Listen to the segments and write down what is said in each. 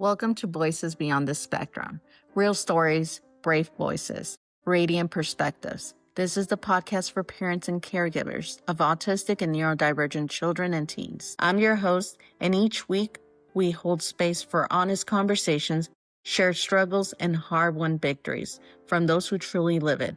Welcome to Voices Beyond the Spectrum. Real stories, brave voices, radiant perspectives. This is the podcast for parents and caregivers of autistic and neurodivergent children and teens. I'm your host, and each week we hold space for honest conversations, shared struggles, and hard-won victories from those who truly live it.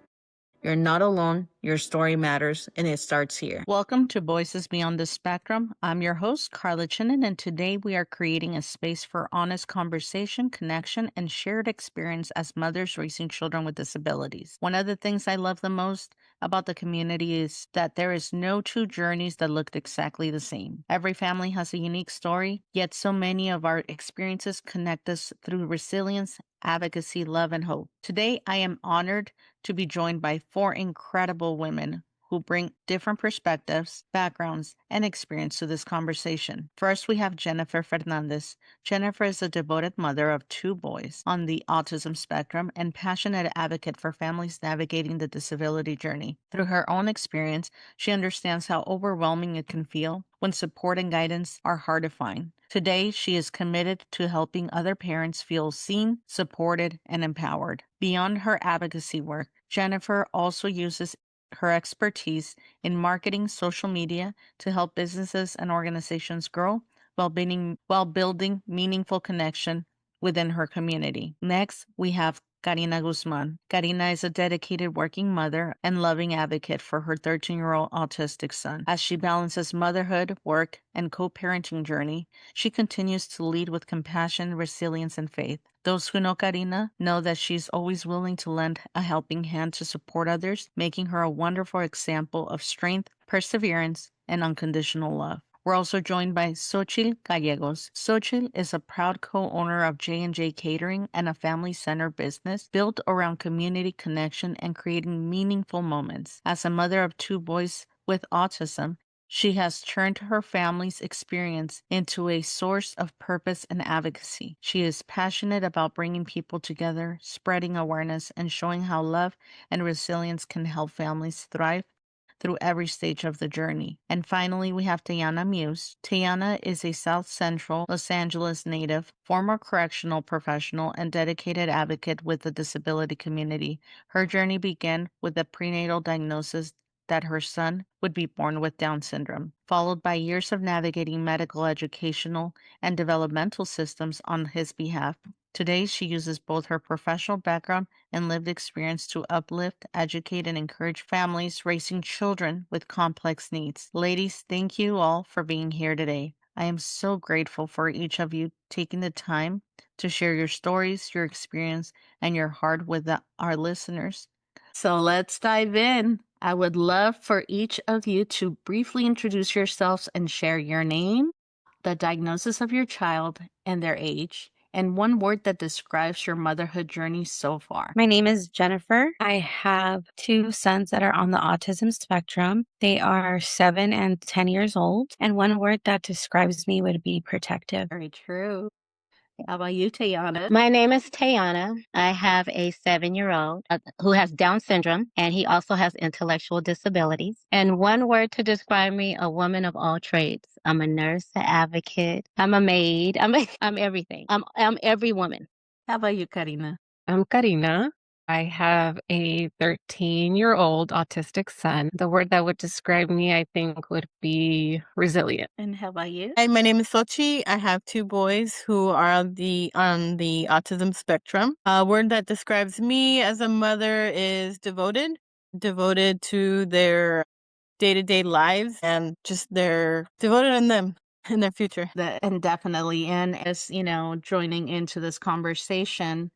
You're not alone. Your story matters, and it starts here. Welcome to Voices Beyond the Spectrum. I'm your host, Karla Chinen, and today we are creating a space for honest conversation, connection, and shared experience as mothers raising children with disabilities. One of the things I love the most about the community is that there is no two journeys that look exactly the same. Every family has a unique story, yet so many of our experiences connect us through resilience, advocacy, love, and hope. Today, I am honored to be joined by four incredible women who bring different perspectives, backgrounds, and experience to this conversation. First, we have Jennifer Fernandez. Jennifer is a devoted mother of two boys on the autism spectrum and passionate advocate for families navigating the disability journey. Through her own experience, she understands how overwhelming it can feel when support and guidance are hard to find. Today, she is committed to helping other parents feel seen, supported, and empowered. Beyond her advocacy work, Jennifer also uses her expertise in marketing social media to help businesses and organizations grow while building meaningful connection within her community. Next, we have Carina Guzman. Carina is a dedicated working mother and loving advocate for her 13-year-old autistic son. As she balances motherhood, work, and co-parenting journey, she continues to lead with compassion, resilience, and faith. Those who know Carina know that she's always willing to lend a helping hand to support others, making her a wonderful example of strength, perseverance, and unconditional love. We're also joined by Xochitl Gallegos. Xochitl is a proud co-owner of J&J Catering and a family-centered business built around community connection and creating meaningful moments. As a mother of two boys with autism, she has turned her family's experience into a source of purpose and advocacy. She is passionate about bringing people together, spreading awareness, and showing how love and resilience can help families thrive through every stage of the journey. And finally, we have Teiyana Muse. Teiyana is a South Central Los Angeles native, former correctional professional, and dedicated advocate with the disability community. Her journey began with a prenatal diagnosis that her son would be born with Down syndrome, followed by years of navigating medical, educational, and developmental systems on his behalf. Today, she uses both her professional background and lived experience to uplift, educate, and encourage families raising children with complex needs. Ladies, thank you all for being here today. I am so grateful for each of you taking the time to share your stories, your experience, and your heart with our listeners. So let's dive in. I would love for each of you to briefly introduce yourselves and share your name, the diagnosis of your child, and their age, and one word that describes your motherhood journey so far. My name is Jennifer. I have two sons that are on the autism spectrum. They are 7 and 10 years old. And one word that describes me would be protective. Very true. How about you, Teiyana? My name is Teiyana. I have a 7-year-old who has Down syndrome, and he also has intellectual disabilities. And one word to describe me, a woman of all trades. I'm a nurse, an advocate. I'm a maid. I'm everything. I'm every woman. How about you, Carina? I'm Carina. I have a 13-year-old autistic son. The word that would describe me, I think, would be resilient. And how about you? Hi, my name is Xochitl. I have two boys who are on the autism spectrum. A word that describes me as a mother is devoted to their day-to-day lives and just they're devoted in them in their future. And definitely, and as you know, joining into this conversation,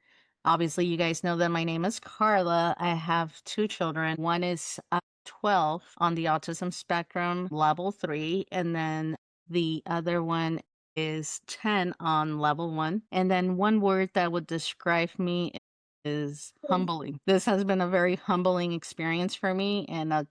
obviously you guys know that my name is Karla. I have two children. One is 12 on the autism spectrum, level 3, and then the other one is 10 on level 1. And then one word that would describe me is humbling. This has been a very humbling experience for me and a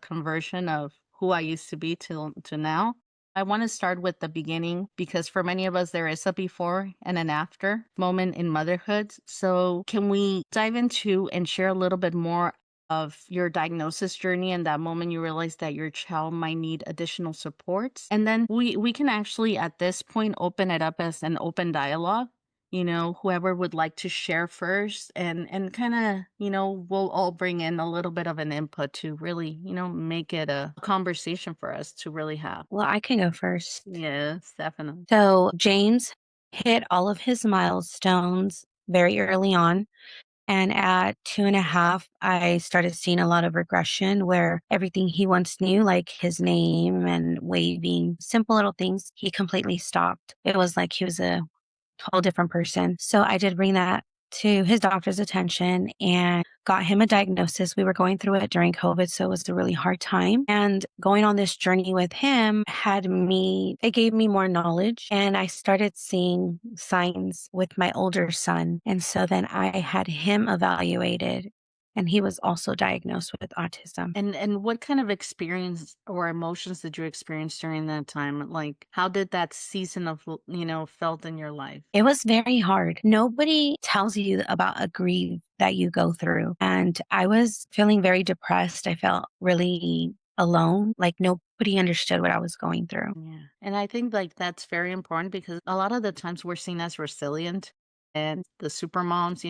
conversion of who I used to be to now. I want to start with the beginning because for many of us, there is a before and an after moment in motherhood. So can we dive into and share a little bit more of your diagnosis journey and that moment you realized that your child might need additional supports? And then we can actually at this point open it up as an open dialogue whoever would like to share first, and kind of, we'll all bring in a little bit of an input to really, make it a conversation for us to really have. Well, I can go first. Yes, definitely. So James hit all of his milestones very early on. And at 2.5, I started seeing a lot of regression where everything he once knew, like his name and waving, simple little things, he completely stopped. It was like he was a whole different person. So I did bring that to his doctor's attention and got him a diagnosis. We were going through it during COVID, so it was a really hard time. And going on this journey with him it gave me more knowledge, and I started seeing signs with my older son. And so then I had him evaluated, and he was also diagnosed with autism. And what kind of experience or emotions did you experience during that time? Like, how did that season of, felt in your life? It was very hard. Nobody tells you about a grief that you go through. And I was feeling very depressed. I felt really alone, like nobody understood what I was going through. Yeah. And I think like that's very important because a lot of the times we're seen as resilient and the super moms,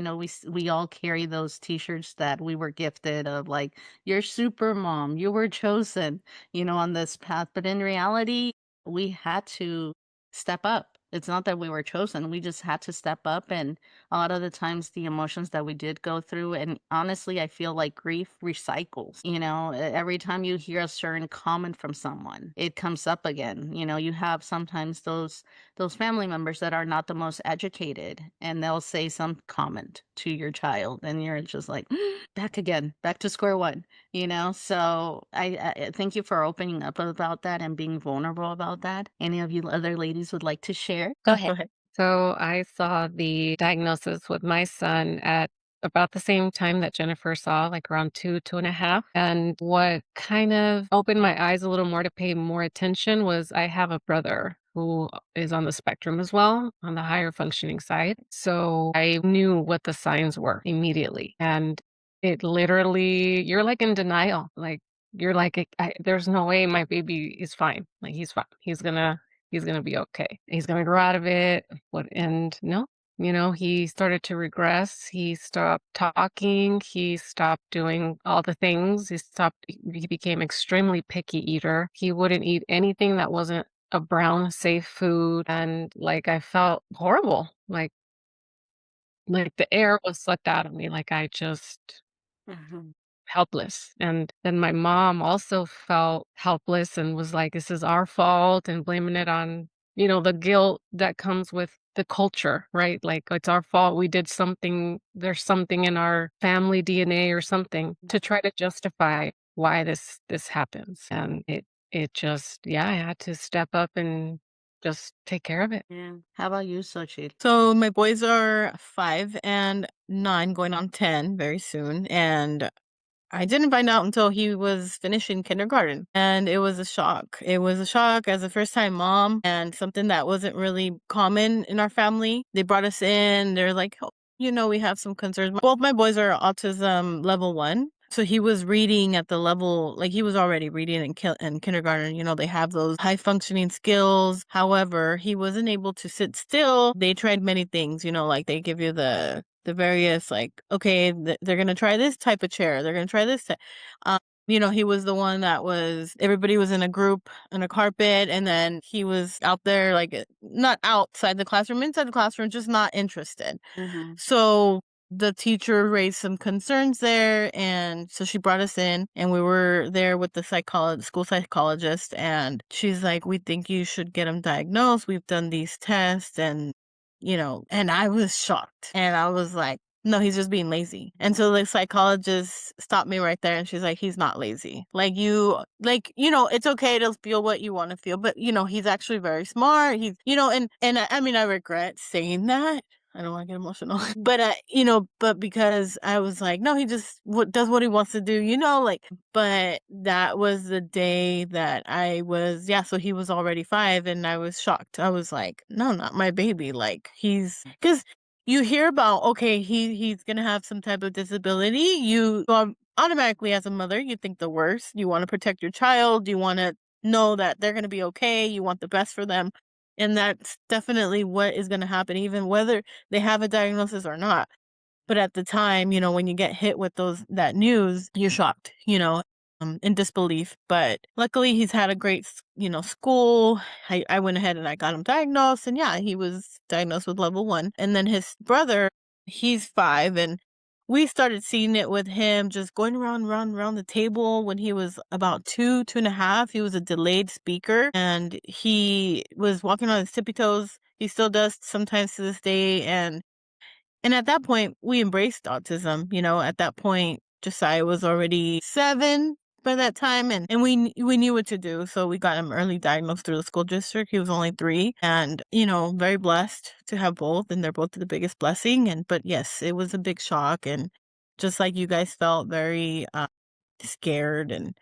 we all carry those t-shirts that we were gifted of like, you're super mom, you were chosen, on this path. But in reality, we had to step up. It's not that we were chosen. We just had to step up. And a lot of the times the emotions that we did go through, and honestly, I feel like grief recycles. Every time you hear a certain comment from someone, it comes up again. You have sometimes those family members that are not the most educated, and they'll say some comment to your child, and you're just like, back again, back to square one. So I thank you for opening up about that and being vulnerable about that. Any of you other ladies would like to share? Go ahead. So I saw the diagnosis with my son at about the same time that Jennifer saw, like around 2.5. And what kind of opened my eyes a little more to pay more attention was I have a brother who is on the spectrum as well, on the higher functioning side. So I knew what the signs were immediately. And it literally, you're like in denial. Like, you're like, there's no way my baby is fine. Like, he's fine. He's gonna be okay. He's gonna grow out of it. And no, he started to regress. He stopped talking. He stopped doing all the things. He became extremely picky eater. He wouldn't eat anything that wasn't a brown, safe food. And like, I felt horrible. Like the air was sucked out of me. Like I just Mhm. helpless. And then my mom also felt helpless and was like, this is our fault, and blaming it on, the guilt that comes with the culture, right? Like it's our fault. We did something. There's something in our family DNA or something to try to justify why this happens. And it just, yeah, I had to step up and just take care of it. Yeah. How about you, Xochitl? So my boys are 5 and 9, going on 10 very soon. And I didn't find out until he was finishing kindergarten. And it was a shock. It was a shock as a first time mom and something that wasn't really common in our family. They brought us in. They're like, oh, we have some concerns. Both my boys are autism level 1. So he was reading at the level, like he was already reading in kindergarten. They have those high functioning skills. However, he wasn't able to sit still. They tried many things, like they give you the various, like, okay, they're going to try this type of chair. They're going to try this. He was the one that everybody was in a group on a carpet, and then he was out there, like, not outside the classroom, inside the classroom, just not interested. Mm-hmm. So the teacher raised some concerns there, and so she brought us in, and we were there with the school psychologist, and she's like, we think you should get him diagnosed. We've done these tests, and and I was shocked, and I was like, no, he's just being lazy. And so the psychologist stopped me right there, and she's like, he's not lazy. It's okay to feel what you want to feel, but he's actually very smart. He's, I mean, I regret saying that. I don't want to get emotional, but because I was like, no, he just does what he wants to do, but that was the day that so he was already 5, and I was shocked. I was like, no, not my baby. Like, because you hear about, okay, he's going to have some type of disability. You automatically, as a mother, you think the worst. You want to protect your child. You want to know that they're going to be okay. You want the best for them. And that's definitely what is going to happen, even whether they have a diagnosis or not. But at the time, when you get hit with that news, you're shocked, in disbelief. But luckily, he's had a great, school. I went ahead and I got him diagnosed. And yeah, he was diagnosed with level 1. And then his brother, he's 5. And we started seeing it with him just going around the table when he was about 2.5. He was a delayed speaker and he was walking on his tippy toes. He still does sometimes to this day. And at that point, we embraced autism. At that point, Josiah was already 7 by that time, and we knew what to do. So we got him early diagnosed through the school district. He was only 3, and very blessed to have both, and they're both the biggest blessing. But yes, it was a big shock, and just like you guys felt very scared and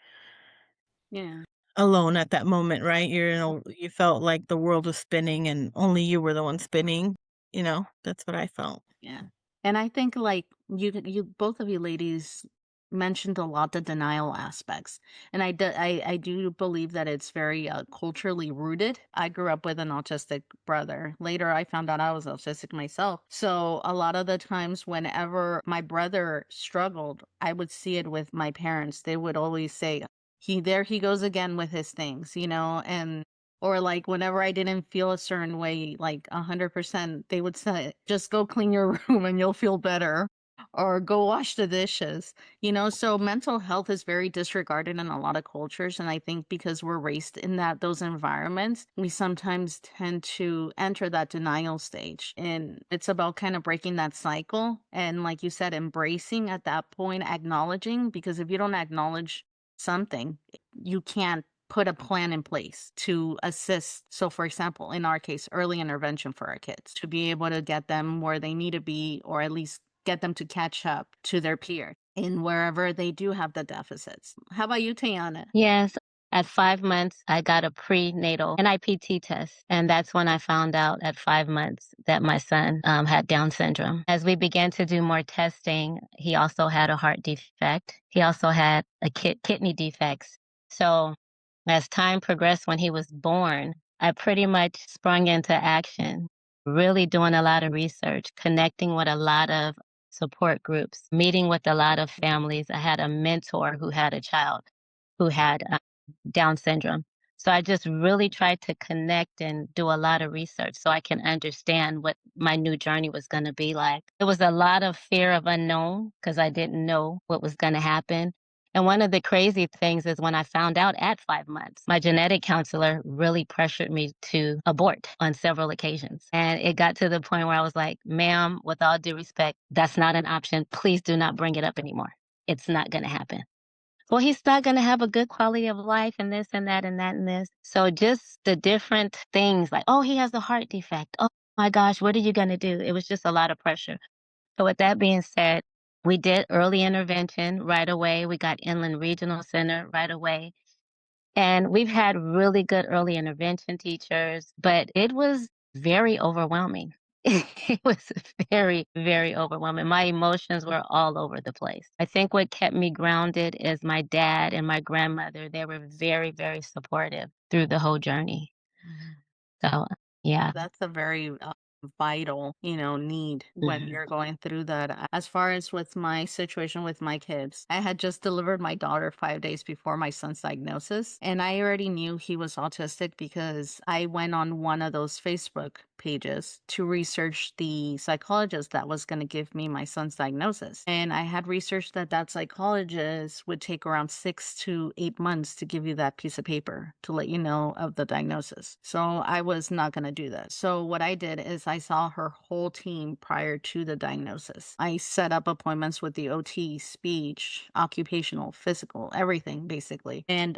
Yeah. alone at that moment, right? You felt like the world was spinning, and only you were the one spinning. That's what I felt. Yeah. And I think like you both of you ladies mentioned a lot the denial aspects. And I do believe that it's very culturally rooted. I grew up with an autistic brother. Later I found out I was autistic myself. So a lot of the times whenever my brother struggled, I would see it with my parents. They would always say, he goes again with his things, and or like whenever I didn't feel a certain way, like 100%, they would say, just go clean your room and you'll feel better. Or go wash the dishes. So mental health is very disregarded in a lot of cultures. And I think because we're raised in those environments, we sometimes tend to enter that denial stage. And it's about kind of breaking that cycle. And like you said, embracing at that point, acknowledging, because if you don't acknowledge something, you can't put a plan in place to assist. So, for example, in our case, early intervention for our kids to be able to get them where they need to be, or at least get them to catch up to their peer in wherever they do have the deficits. How about you, Teiyana? Yes. At 5 months, I got a prenatal NIPT test. And that's when I found out at 5 months that my son had Down syndrome. As we began to do more testing, he also had a heart defect. He also had a kidney defects. So as time progressed when he was born, I pretty much sprung into action, really doing a lot of research, connecting with a lot of support groups, meeting with a lot of families. I had a mentor who had a child who had Down syndrome. So I just really tried to connect and do a lot of research so I can understand what my new journey was going to be like. There was a lot of fear of unknown because I didn't know what was going to happen. And one of the crazy things is when I found out at 5 months, my genetic counselor really pressured me to abort on several occasions. And it got to the point where I was like, ma'am, with all due respect, that's not an option. Please do not bring it up anymore. It's not going to happen. Well, he's not going to have a good quality of life and this and that and that and this. So just the different things like, oh, he has a heart defect. Oh my gosh, what are you going to do? It was just a lot of pressure. So with that being said, we did early intervention right away. We got Inland Regional Center right away. And we've had really good early intervention teachers, but it was very overwhelming. It was very, very overwhelming. My emotions were all over the place. I think what kept me grounded is my dad and my grandmother. They were very, very supportive through the whole journey. So, yeah. That's a very vital, need when you're going through that. As far as with my situation with my kids, I had just delivered my daughter 5 days before my son's diagnosis. And I already knew he was autistic because I went on one of those Facebook pages to research the psychologist that was going to give me my son's diagnosis. And I had researched that psychologist would take around 6 to 8 months to give you that piece of paper to let you know of the diagnosis. So I was not going to do that. So what I did is I saw her whole team prior to the diagnosis. I set up appointments with the OT, speech, occupational, physical, everything basically. And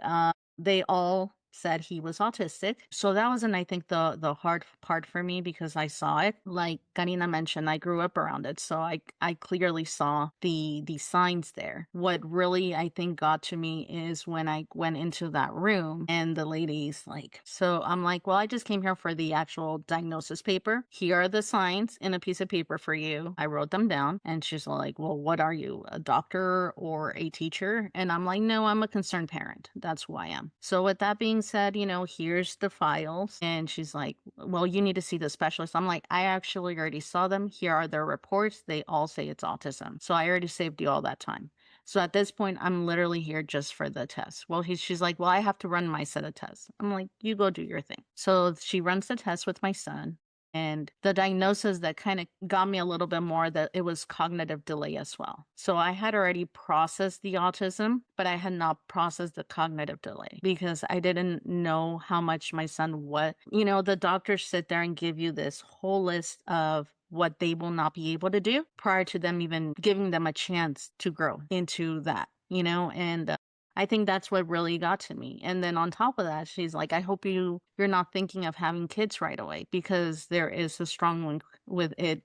they all said he was autistic. So that wasn't, I think, the hard part for me because I saw it. Like Karina mentioned, I grew up around it. So I clearly saw the signs there. What really I think got to me is when I went into that room and the ladies like, so I'm like, well, I just came here for the actual diagnosis paper. Here are the signs in a piece of paper for you. I wrote them down and she's like, well, what are you, a doctor or a teacher? And I'm like, no, I'm a concerned parent. That's who I am. So with that being being said, here's the files. And she's like, well, you need to see the specialist. I'm like, I actually already saw them. Here are their reports. They all say it's autism. So I already saved you all that time. So at this point, I'm literally here just for the test. Well, she's like, well, I have to run my set of tests. I'm like, you go do your thing. So she runs the test with my son. And the diagnosis that kind of got me a little bit more, that it was cognitive delay as well. So I had already processed the autism, but I had not processed the cognitive delay because I didn't know how much my son was. The doctors sit there and give you this whole list of what they will not be able to do prior to them even giving them a chance to grow into that, and I think that's what really got to me. And then on top of that, she's like, I hope you're not thinking of having kids right away because there is a strong link with it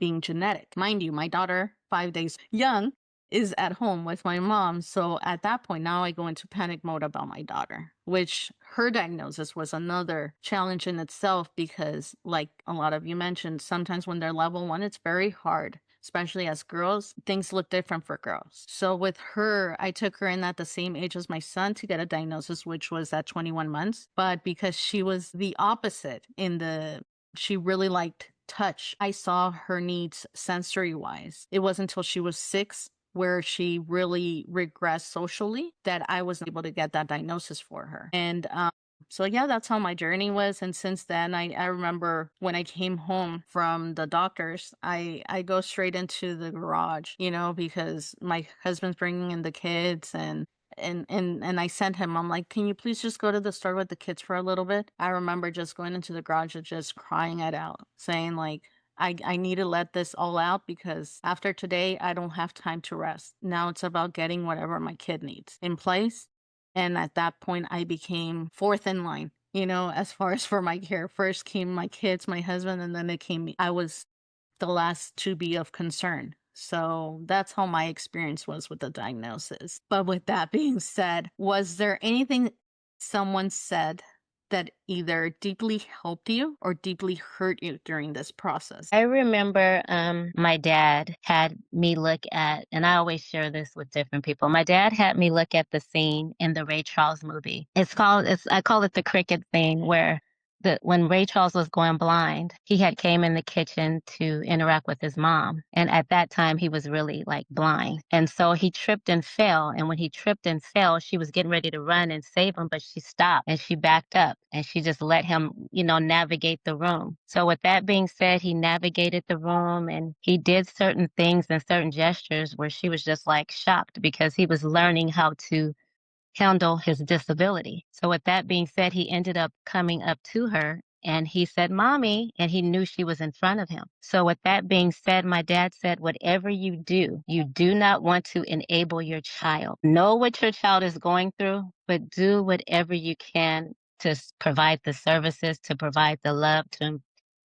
being genetic. Mind you, my daughter, 5 days young, is at home with my mom. So at that point, now I go into panic mode about my daughter, which her diagnosis was another challenge in itself because, like a lot of you mentioned, sometimes when they're level 1, it's very hard. Especially as girls, things look different for girls. So with her, I took her in at the same age as my son to get a diagnosis, which was at 21 months. But because she was the opposite she really liked touch. I saw her needs sensory wise. It wasn't until she was 6 where she really regressed socially that I was able to get that diagnosis for her. And so yeah, that's how my journey was. And since then, I remember when I came home from the doctors, I go straight into the garage, because my husband's bringing in the kids and I sent him, I'm like, can you please just go to the store with the kids for a little bit? I remember just going into the garage and just crying it out, saying like, I need to let this all out because after today, I don't have time to rest. Now it's about getting whatever my kid needs in place. And at that point, I became fourth in line, as far as for my care. First came my kids, my husband, and then it came me. I was the last to be of concern. So that's how my experience was with the diagnosis. But with that being said, was there anything someone said that either deeply helped you or deeply hurt you during this process? I remember my dad had me look at, and I always share this with different people. My dad had me look at the scene in the Ray Charles movie. I call it the cricket thing, where when Ray Charles was going blind, he had came in the kitchen to interact with his mom. And at that time, he was really like blind. And so he tripped and fell. And when he tripped and fell, she was getting ready to run and save him, but she stopped and she backed up and she just let him, navigate the room. So with that being said, he navigated the room and he did certain things and certain gestures where she was just like shocked because he was learning how to handle his disability. So with that being said, he ended up coming up to her and he said, Mommy, and he knew she was in front of him. So with that being said, my dad said, whatever you do not want to enable your child. Know what your child is going through, but do whatever you can to provide the services, to provide the love, to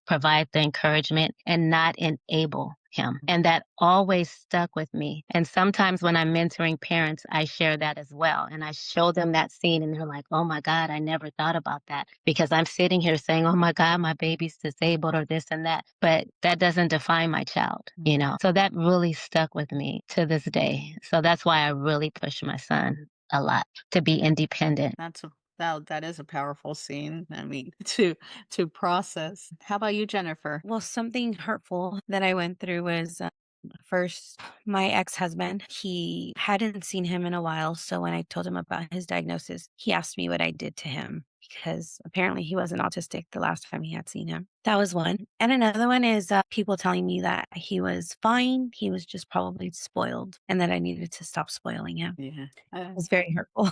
provide the encouragement and not enable him. And that always stuck with me. And sometimes when I'm mentoring parents, I share that as well. And I show them that scene and they're like, oh my God, I never thought about that. Because I'm sitting here saying, oh my God, my baby's disabled or this and that. But that doesn't define my child, So that really stuck with me to this day. So that's why I really push my son a lot to be independent. That is a powerful scene. I mean, to process. How about you, Jennifer? Well, something hurtful that I went through was first, my ex-husband. He hadn't seen him in a while. So when I told him about his diagnosis, he asked me what I did to him because apparently he wasn't autistic the last time he had seen him. That was one. And another one is people telling me that he was fine. He was just probably spoiled and that I needed to stop spoiling him. Yeah. It was very hurtful.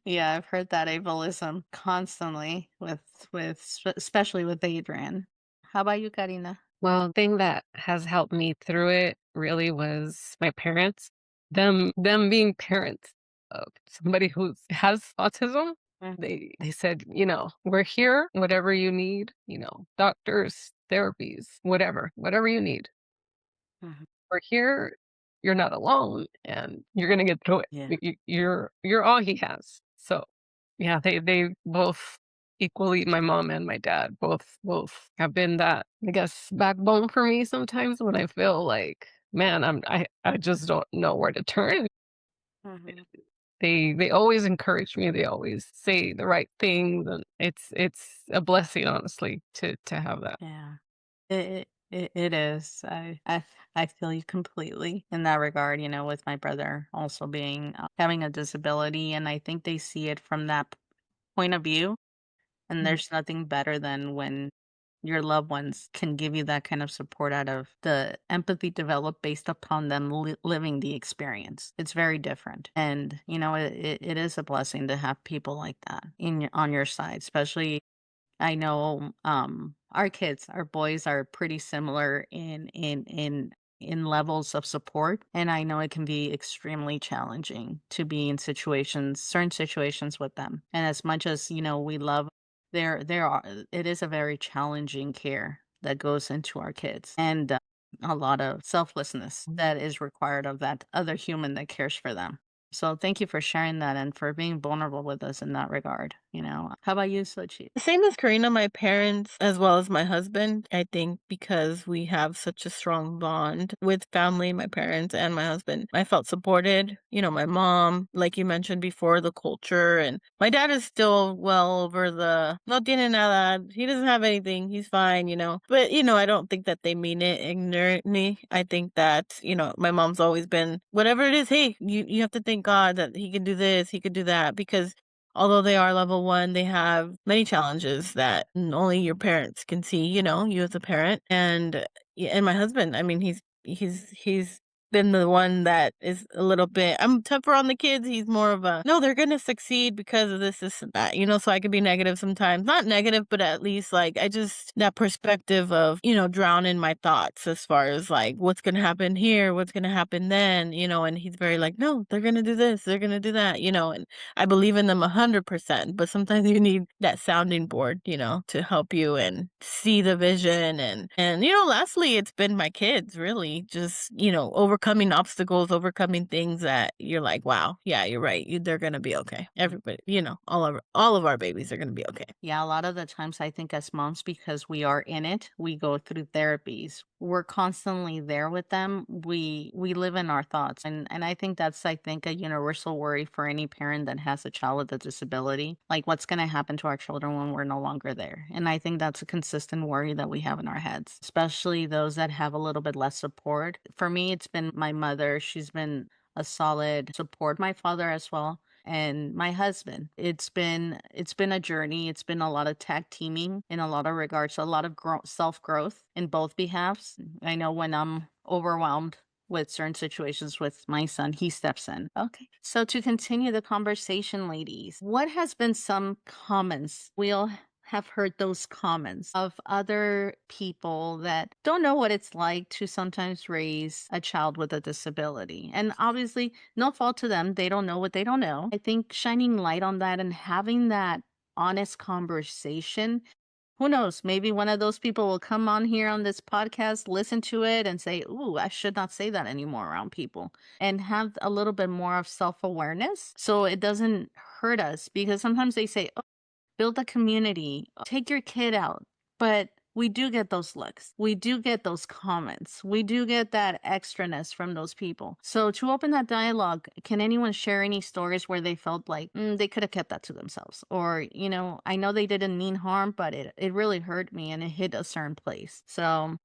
Yeah, I've heard that ableism constantly especially with Adrian. How about you, Karina? Well, the thing that has helped me through it really was my parents. Them being parents of somebody who has autism. They said, we're here, whatever you need, doctors, therapies, whatever you need. Mhm. We're here, you're not alone, and you're gonna get through it. Yeah. You're all he has. So yeah, they both equally, my mom and my dad both have been that, I guess, backbone for me sometimes when I feel like, man, I just don't know where to turn. Mhm. they always encourage me. They always say the right things, and it's a blessing, honestly, to have that. Yeah. It is. I feel you completely in that regard, with my brother also being having a disability, and I think they see it from that point of view. And there's nothing better than when your loved ones can give you that kind of support out of the empathy developed based upon them living the experience. It's very different. And, it is a blessing to have people like that on your side, especially I know our kids, our boys are pretty similar in levels of support, and I know it can be extremely challenging to be in certain situations with them. And as much as, we love there are it is a very challenging care that goes into our kids, and a lot of selflessness that is required of that other human that cares for them. So thank you for sharing that and for being vulnerable with us in that regard. How about you, Sochi? Same as Karina, my parents, as well as my husband. I think because we have such a strong bond with family, my parents and my husband, I felt supported. My mom, like you mentioned before, the culture, and my dad is still well over no tiene nada. He doesn't have anything. He's fine. But, I don't think that they mean it ignorantly. I think that, my mom's always been, whatever it is, hey, you have to thank God that he could do this, he could do that, because although they are level 1, they have many challenges that only your parents can see, you as a parent. And yeah, and my husband, I mean, he's been the one that is a little bit, I'm tougher on the kids. He's more of a, no, they're going to succeed because of this and that, so I could be negative sometimes. Not negative, but at least like that perspective of, drown in my thoughts as far as like what's going to happen here, what's going to happen then, and he's very like, no, they're going to do this, they're going to do that, and I believe in them 100%, but sometimes you need that sounding board, to help you and see the vision. And lastly, it's been my kids, really, just, overcoming obstacles, overcoming things that you're like, wow, yeah, you're right. They're going to be okay. Everybody, all of our babies are going to be okay. Yeah, a lot of the times I think as moms, because we are in it, we go through therapies. We're constantly there with them. We live in our thoughts. And I think that's a universal worry for any parent that has a child with a disability. Like what's gonna happen to our children when we're no longer there. And I think that's a consistent worry that we have in our heads, especially those that have a little bit less support. For me, it's been my mother. She's been a solid support, my father as well, and my husband. It's been a journey. It's been a lot of tag teaming in a lot of regards, a lot of self-growth in both behalves. I know when I'm overwhelmed with certain situations with my son, he steps in. Okay. So to continue the conversation, ladies, what has been some comments we all have heard those comments of other people that don't know what it's like to sometimes raise a child with a disability. And obviously, no fault to them. They don't know what they don't know. I think shining light on that and having that honest conversation, who knows, maybe one of those people will come on here on this podcast, listen to it and say, ooh, I should not say that anymore around people, and have a little bit more of self-awareness so it doesn't hurt us, because sometimes they say, build a community, take your kid out. But we do get those looks. We do get those comments. We do get that extraness from those people. So to open that dialogue, can anyone share any stories where they felt like they could have kept that to themselves? Or, I know they didn't mean harm, but it really hurt me and it hit a certain place. So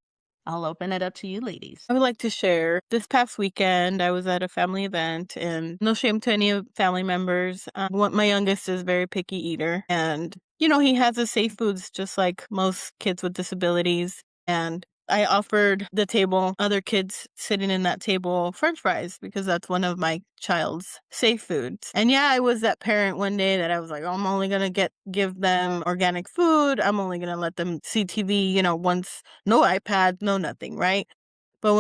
I'll open it up to you, ladies. I would like to share. This past weekend, I was at a family event, and no shame to any family members. My youngest is a very picky eater, and he has his safe foods just like most kids with disabilities. And I offered the table, other kids sitting in that table, French fries, because that's one of my child's safe foods. And yeah, I was that parent one day that I was like, oh, I'm only going to give them organic food. I'm only going to let them see TV, once, no iPad, no nothing, right? But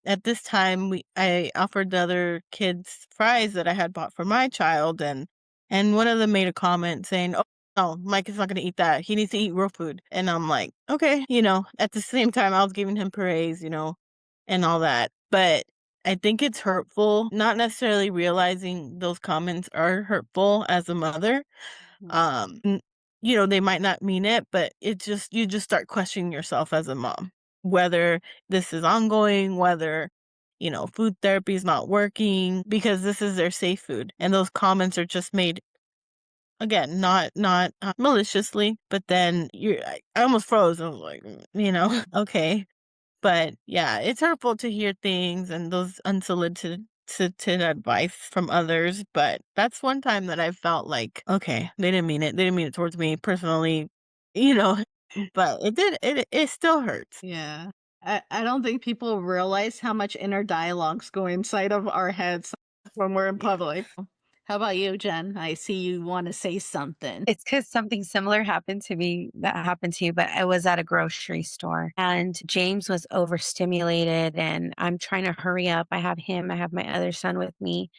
at this time, I offered the other kids fries that I had bought for my child, and one of them made a comment saying, oh, no, Mike is not going to eat that. He needs to eat real food. And I'm like, okay, at the same time, I was giving him praise, and all that. But I think it's hurtful, not necessarily realizing those comments are hurtful as a mother. They might not mean it, but you just start questioning yourself as a mom, whether this is ongoing, whether food therapy is not working because this is their safe food. And those comments are just made, again, not maliciously, but then I almost froze. I was like, okay. But yeah, it's hurtful to hear things and those unsolicited advice from others. But that's one time that I felt like, okay, they didn't mean it. They didn't mean it towards me personally, you know, but it still hurts. Yeah. I don't think people realize how much inner dialogues go inside of our heads when we're in public. How about you, Jen? I see you want to say something. It's because something similar happened to me that happened to you, but I was at a grocery store and James was overstimulated and I'm trying to hurry up. I have him, I have my other son with me.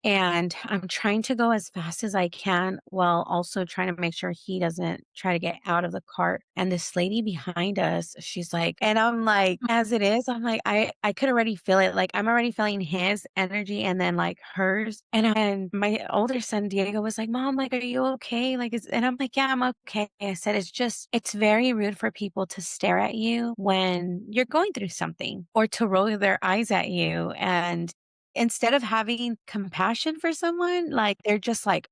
And I'm trying to go as fast as I can while also trying to make sure he doesn't try to get out of the cart. And this lady behind us, she's like, and I'm like, as it is, I'm like, I could already feel it. Like I'm already feeling his energy and then like hers. And my older son, Diego, was like, Mom, like, are you okay? And I'm like, yeah, I'm okay. I said, it's very rude for people to stare at you when you're going through something or to roll their eyes at you. And instead of having compassion for someone, like they're just like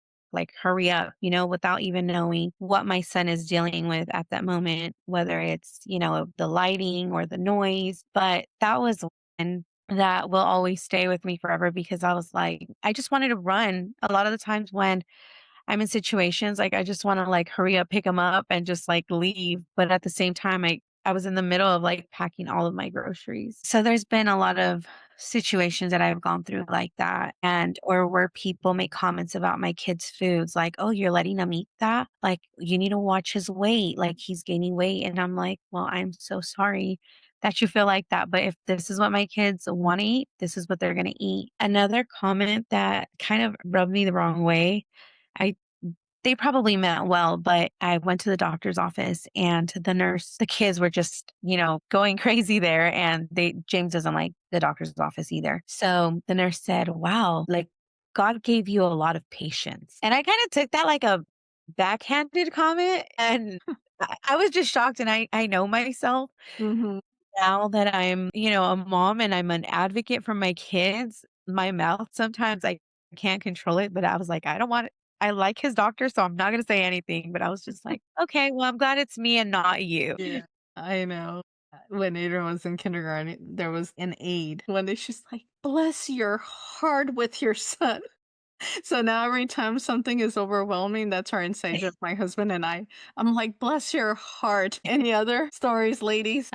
hurry up, without even knowing what my son is dealing with at that moment, whether it's, the lighting or the noise. But that was one that will always stay with me forever because I was like, I just wanted to run. A lot of the times when I'm in situations like I just want to like hurry up, pick them up and just like leave. But at the same time, I was in the middle of like packing all of my groceries. So there's been a lot of situations that I've gone through like that or where people make comments about my kids' foods like, "Oh, you're letting him eat that? Like you need to watch his weight, like he's gaining weight." And I'm like, "Well, I'm so sorry that you feel like that, but if this is what my kids want to eat, this is what they're going to eat." Another comment that kind of rubbed me the wrong way, I they probably meant well, but I went to the doctor's office and the kids were just, going crazy there. And James doesn't like the doctor's office either. So the nurse said, wow, like God gave you a lot of patience. And I kind of took that like a backhanded comment. And I was just shocked. And I know myself Mm-hmm. now that I'm, a mom and I'm an advocate for my kids. My mouth sometimes I can't control it, but I was like, I don't want it. I like his doctor, so I'm not going to say anything, but I was just like, okay, well, I'm glad it's me and not you. Yeah, I know. When Adrian was in kindergarten, there was an aide when she's like, bless your heart with your son. So now every time something is overwhelming, that's our inside joke, my husband and I'm like, bless your heart. Any other stories, ladies?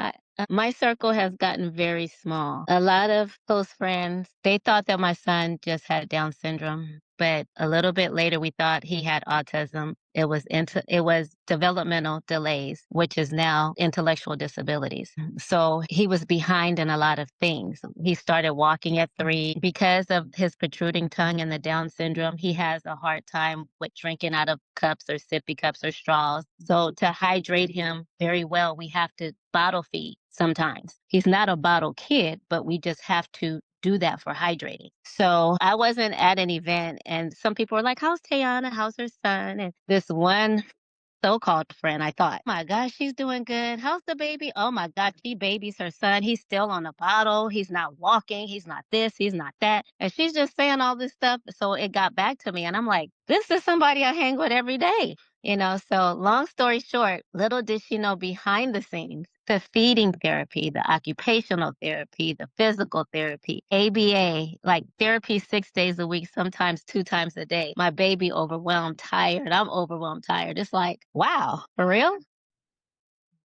My circle has gotten very small. A lot of close friends, they thought that my son just had Down syndrome, but a little bit later we thought he had autism. It was developmental delays, which is now intellectual disabilities. So he was behind in a lot of things. He started walking at 3 because of his protruding tongue and the Down syndrome. He has a hard time with drinking out of cups or sippy cups or straws. So to hydrate him very well, we have to bottle feed sometimes. He's not a bottle kid, but we just have to do that for hydrating. So I wasn't at an event and some people were like, how's Teiyana? How's her son? And this one so-called friend, I thought, oh my gosh, she's doing good. How's the baby? Oh my God, she babies her son. He's still on a bottle. He's not walking. He's not this. He's not that. And she's just saying all this stuff. So it got back to me and I'm like, this is somebody I hang with every day. So long story short, little did she know behind the scenes, the feeding therapy, the occupational therapy, the physical therapy, ABA, like therapy 6 days a week, sometimes 2 times a day. My baby overwhelmed, tired. I'm overwhelmed, tired. It's like, wow, for real?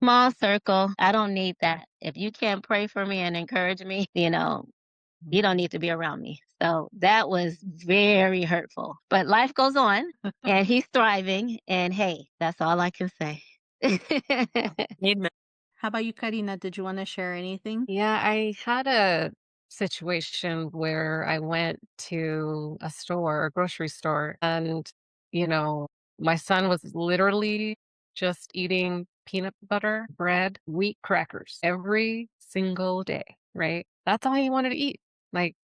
Small circle. I don't need that. If you can't pray for me and encourage me, you don't need to be around me. So that was very hurtful. But life goes on and he's thriving. And hey, that's all I can say. Amen. How about you, Karina? Did you want to share anything? Yeah, I had a situation where I went to a grocery store, and, you know, my son was literally just eating peanut butter, bread, wheat crackers every single day, right? That's all he wanted to eat. Like,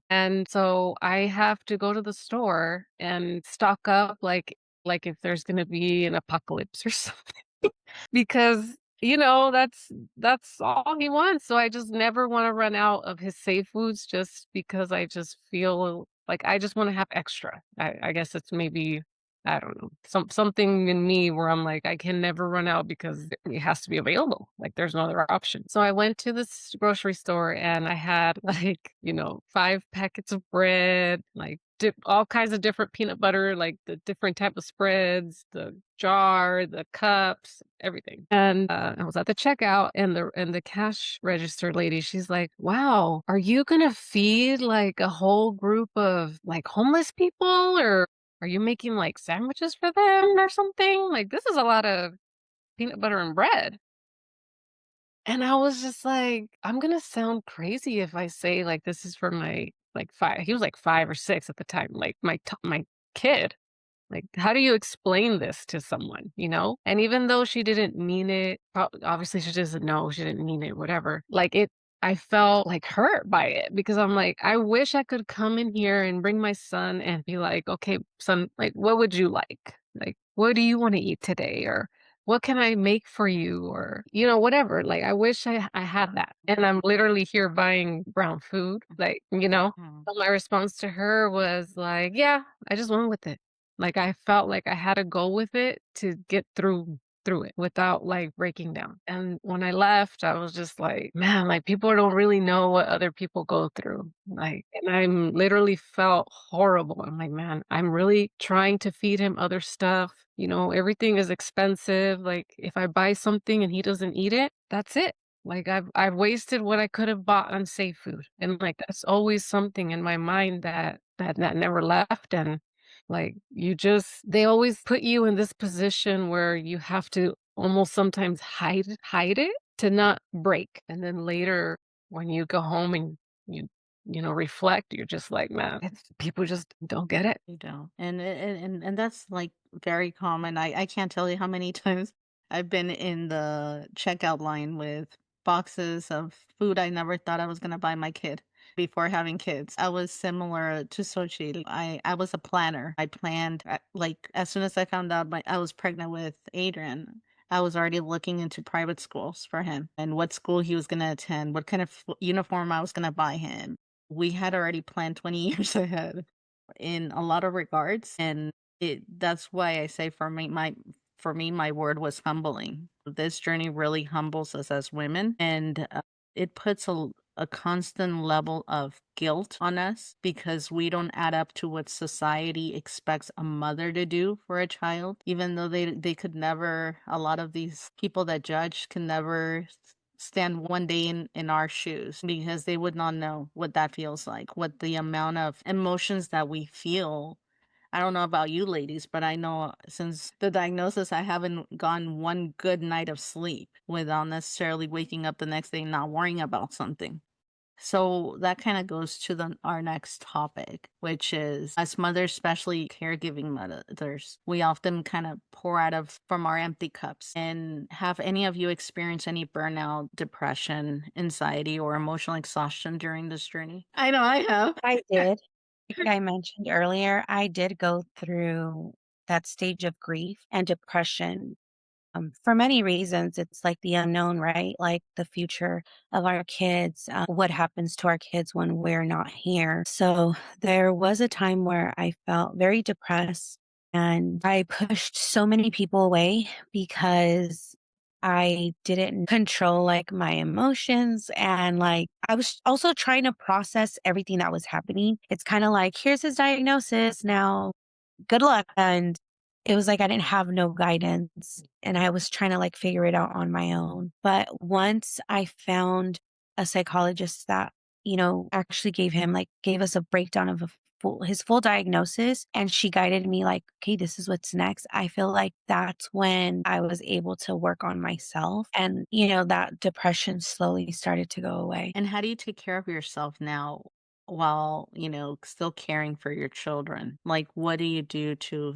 and so I have to go to the store and stock up like if there's going to be an apocalypse or something because that's all he wants. So I just never want to run out of his safe foods just because I just feel like I just want to have extra. I guess it's maybe, I don't know, something in me where I'm like, I can never run out because it has to be available. Like there's no other option. So I went to this grocery store and I had like, 5 packets of bread, like all kinds of different peanut butter, like the different type of spreads, the jar, the cups, everything. And I was at the checkout, and the cash register lady, she's like, "Wow, are you gonna feed like a whole group of like homeless people, or are you making like sandwiches for them or something? Like this is a lot of peanut butter and bread." And I was just like, I'm gonna sound crazy if I say like this is for my like five. He was like 5 or 6 at the time, like my kid. Like, how do you explain this to someone, you know? And even though she didn't mean it, obviously she doesn't know, she didn't mean it, whatever. Like I felt like hurt by it because I'm like, I wish I could come in here and bring my son and be like, okay, son, like, what would you like? Like, what do you want to eat today? Or what can I make for you? Or, whatever. Like, I wish I had that. And I'm literally here buying brown food, like, Mhm. But my response to her was like, yeah, I just went with it. Like, I felt like I had to go with it to get through it without, like, breaking down. And when I left, I was just like, "Man, like, people don't really know what other people go through." Like, and I'm literally felt horrible. I'm like, "Man, I'm really trying to feed him other stuff." Everything is expensive. Like, if I buy something and he doesn't eat it, that's it. Like, I've wasted what I could have bought on safe food. And, like, that's always something in my mind that never left. And like they always put you in this position where you have to almost sometimes hide it to not break. And then later when you go home and reflect, you're just like, man, people just don't get it. You don't. And that's like very common. I can't tell you how many times I've been in the checkout line with boxes of food I never thought I was gonna buy my kid before having kids. I was similar to Xochitl. I was a planner. I planned like as soon as I found out I was pregnant with Adrian. I was already looking into private schools for him and what school he was going to attend, what kind of uniform I was going to buy him. We had already planned 20 years ahead in a lot of regards, and that's why I say for me my word was humbling. This journey really humbles us as women, and it puts a constant level of guilt on us because we don't add up to what society expects a mother to do for a child, even though they could never, a lot of these people that judge can never stand one day in our shoes because they would not know what that feels like, what the amount of emotions that we feel. I don't know about you ladies, but I know since the diagnosis, I haven't gone one good night of sleep without necessarily waking up the next day not worrying about something. So that kind of goes to our next topic, which is as mothers, especially caregiving mothers, we often kind of pour out of from our empty cups. And have any of you experienced any burnout, depression, anxiety, or emotional exhaustion during this journey? I know I have. I did. Like I mentioned earlier, I did go through that stage of grief and depression. For many reasons, it's like the unknown, right? Like the future of our kids, what happens to our kids when we're not here. So there was a time where I felt very depressed and I pushed so many people away because I didn't control like my emotions. And like I was also trying to process everything that was happening. It's kind of like, here's his diagnosis. Now good luck. And it was like I didn't have no guidance and I was trying to like figure it out on my own. But once I found a psychologist that, actually gave us a breakdown of his full diagnosis, and she guided me like, okay, this is what's next. I feel like that's when I was able to work on myself and, that depression slowly started to go away. And how do you take care of yourself now while, still caring for your children? Like, what do you do to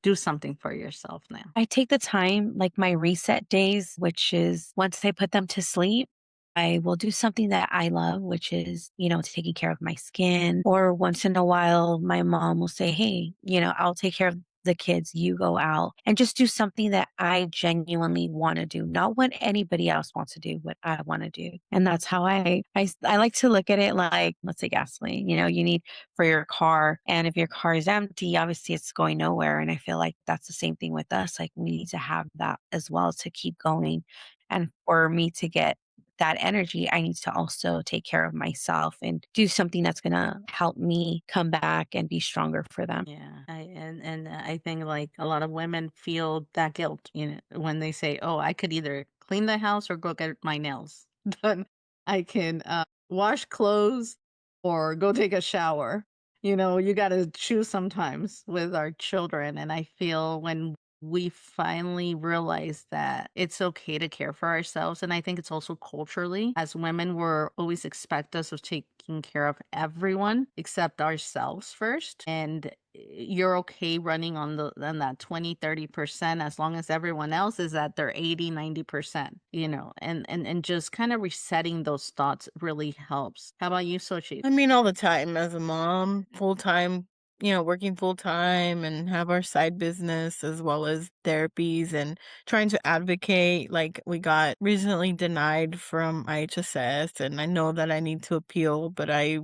do something for yourself now? I take the time, like my reset days, which is once I put them to sleep, I will do something that I love, which is, taking care of my skin. Or once in a while, my mom will say, hey, I'll take care of the kids, you go out and just do something that I genuinely want to do, not what anybody else wants to do, what I want to do. And that's how I like to look at it like, let's say gasoline, you need for your car. And if your car is empty, obviously it's going nowhere. And I feel like that's the same thing with us. Like we need to have that as well to keep going. And for me to get that energy, I need to also take care of myself and do something that's going to help me come back and be stronger for them. Yeah, and I think like a lot of women feel that guilt, when they say, "Oh, I could either clean the house or go get my nails done. I can wash clothes or go take a shower." You got to choose sometimes with our children, and I feel when we finally realize that it's okay to care for ourselves. And I think it's also culturally, as women, we're always expect us of taking care of everyone except ourselves first. And you're okay running on that 20-30% as long as everyone else is at their 80-90%, and just kind of resetting those thoughts really helps. How about you, Sochi? I mean, all the time as a mom, full time, working full time and have our side business as well as therapies and trying to advocate. Like, we got recently denied from IHSS, and I know that I need to appeal, but I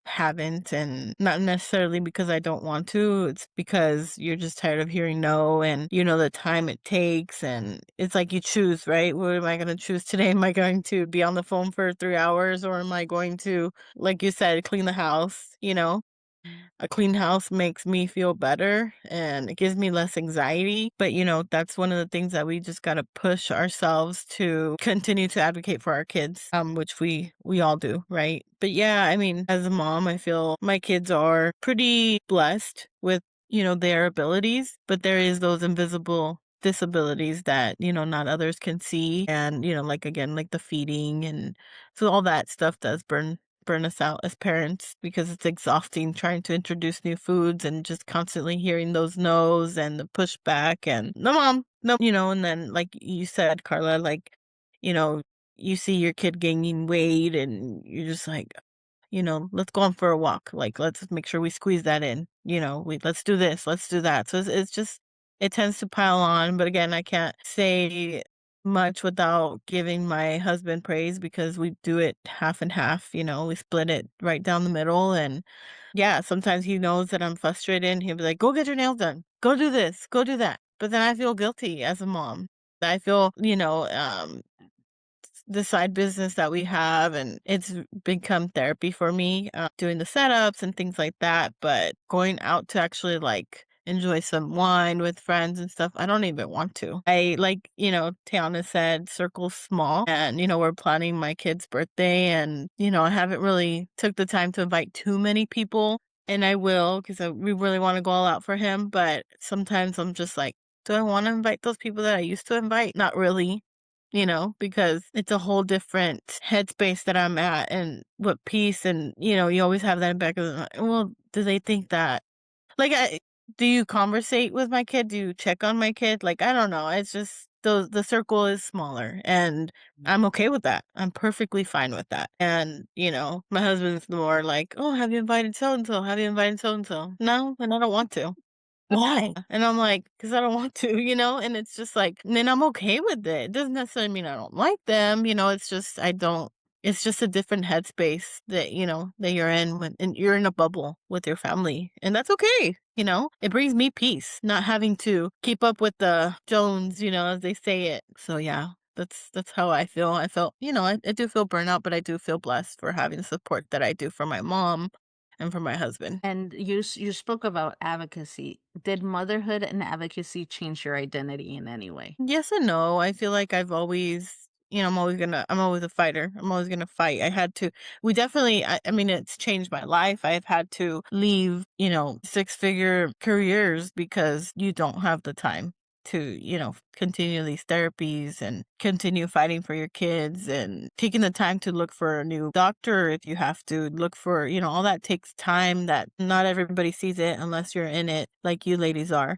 haven't, and not necessarily because I don't want to. It's because you're just tired of hearing no, and the time it takes, and it's like you choose, right? What am I going to choose today? Am I going to be on the phone for 3 hours, or am I going to, like you said, clean the house? A clean house makes me feel better and it gives me less anxiety. But, that's one of the things that we just got to push ourselves to continue to advocate for our kids, which we all do, right? But yeah, I mean, as a mom, I feel my kids are pretty blessed with, their abilities, but there is those invisible disabilities that, not others can see. And, like, again, like the feeding, and so all that stuff does burn us out as parents, because it's exhausting trying to introduce new foods and just constantly hearing those no's and the pushback and no, mom, no, and then, like you said, Carla, like, you know, you see your kid gaining weight and you're just like, let's go on for a walk. Like, let's make sure we squeeze that in, let's do this, let's do that. So it's just, it tends to pile on. But again, I can't say much without giving my husband praise, because we do it half and half, we split it right down the middle. And yeah, sometimes he knows that I'm frustrated and he'll be like, go get your nails done, go do this, go do that. But then I feel guilty as a mom. I feel, the side business that we have, and it's become therapy for me, doing the setups and things like that. But going out to actually like enjoy some wine with friends and stuff, I don't even want to. I like, Teiyana said, circle small, and we're planning my kid's birthday, and I haven't really took the time to invite too many people, and I will, because we really want to go all out for him. But sometimes I'm just like, do I want to invite those people that I used to invite? Not really, because it's a whole different headspace that I'm at, and what peace, and, you always have that in back of the mind. Well, do they think that, like, do you conversate with my kid? Do you check on my kid? Like, I don't know. It's just the circle is smaller, and I'm okay with that. I'm perfectly fine with that. And, my husband's more like, oh, have you invited so-and-so? Have you invited so-and-so? No, and I don't want to. Why? And I'm like, because I don't want to, and it's just like, and then I'm okay with it. It doesn't necessarily mean I don't like them, it's just, I don't, it's just a different headspace that, that you're in when, and you're in a bubble with your family, and that's okay. It brings me peace, not having to keep up with the Jones, as they say it. So yeah, that's how I feel. I felt, I do feel burnout, but I do feel blessed for having the support that I do for my mom and for my husband. And you spoke about advocacy. Did motherhood and advocacy change your identity in any way? Yes and no. I feel like I've always, I'm always a fighter. I'm always gonna fight. We definitely, I mean, it's changed my life. I've had to leave, 6-figure careers because you don't have the time to, continue these therapies and continue fighting for your kids, and taking the time to look for a new doctor if you have to look for, all that takes time that not everybody sees it unless you're in it like you ladies are.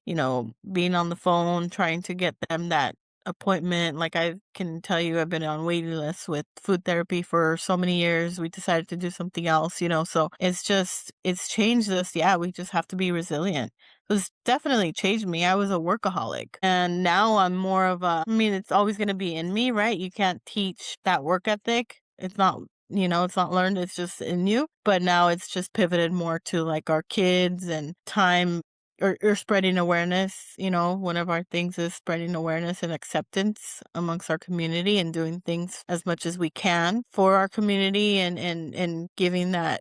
Being on the phone, trying to get them that appointment. Like, I can tell you, I've been on waiting lists with food therapy for so many years. We decided to do something else, so it's changed us. Yeah, we just have to be resilient. It's definitely changed me. I was a workaholic, and now I'm more of I mean, it's always going to be in me, right? You can't teach that work ethic. It's not, it's not learned, it's just in you. But now it's just pivoted more to like our kids and time, or spreading awareness. One of our things is spreading awareness and acceptance amongst our community, and doing things as much as we can for our community, and giving that,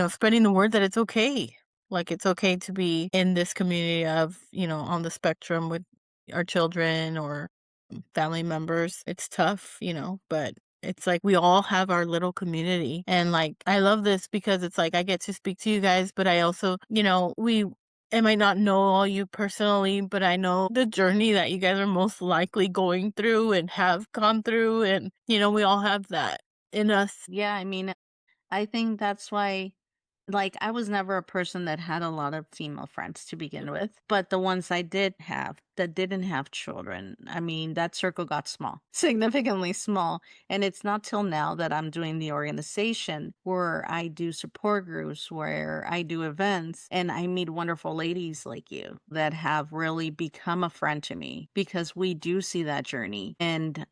spreading the word that it's okay. Like, it's okay to be in this community of, on the spectrum with our children or family members. It's tough, but it's like we all have our little community. And like, I love this because it's like I get to speak to you guys, but I also, I might not know all you personally, but I know the journey that you guys are most likely going through and have gone through. And, we all have that in us. Yeah, I mean, I think that's why, like, I was never a person that had a lot of female friends to begin with, but the ones I did have that didn't have children, I mean, that circle got small, significantly small. And it's not till now that I'm doing the organization where I do support groups, where I do events, and I meet wonderful ladies like you that have really become a friend to me because we do see that journey. And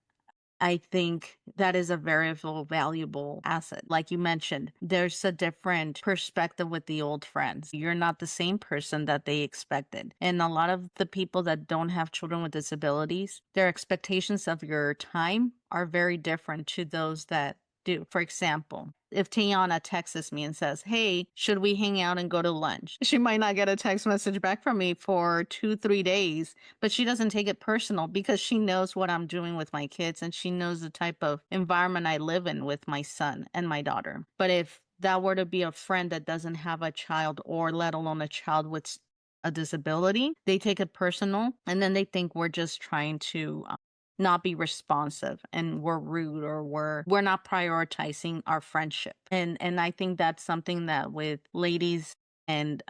I think that is a very valuable asset. Like you mentioned, there's a different perspective with the old friends. You're not the same person that they expected. And a lot of the people that don't have children with disabilities, their expectations of your time are very different to those that do. For example, if Teiyana texts me and says, "Hey, should we hang out and go to lunch?" She might not get a text message back from me for 2, 3 days, but she doesn't take it personal because she knows what I'm doing with my kids, and she knows the type of environment I live in with my son and my daughter. But if that were to be a friend that doesn't have a child, or let alone a child with a disability, they take it personal, and then they think we're just trying to not be responsive, and we're rude, or we're not prioritizing our friendship. And I think that's something that with ladies and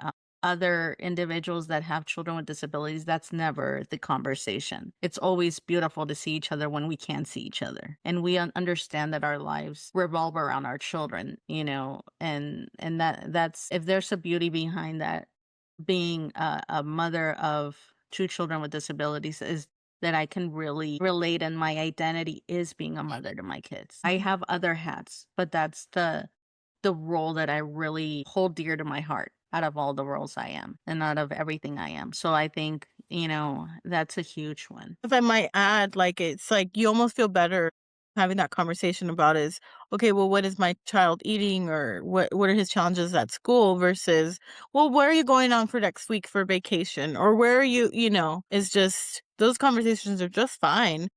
other individuals that have children with disabilities, that's never the conversation. It's always beautiful to see each other when we can't see each other, and we understand that our lives revolve around our children, and that's, if there's a beauty behind that, being a mother of 2 children with disabilities, is that I can really relate, and my identity is being a mother to my kids. I have other hats, but that's the role that I really hold dear to my heart out of all the roles I am, and out of everything I am. So I think, that's a huge one. If I might add, like, it's like you almost feel better having that conversation about is, okay, well, what is my child eating, or what are his challenges at school, versus, well, where are you going on for next week for vacation, or where are you, is just, those conversations are just fine.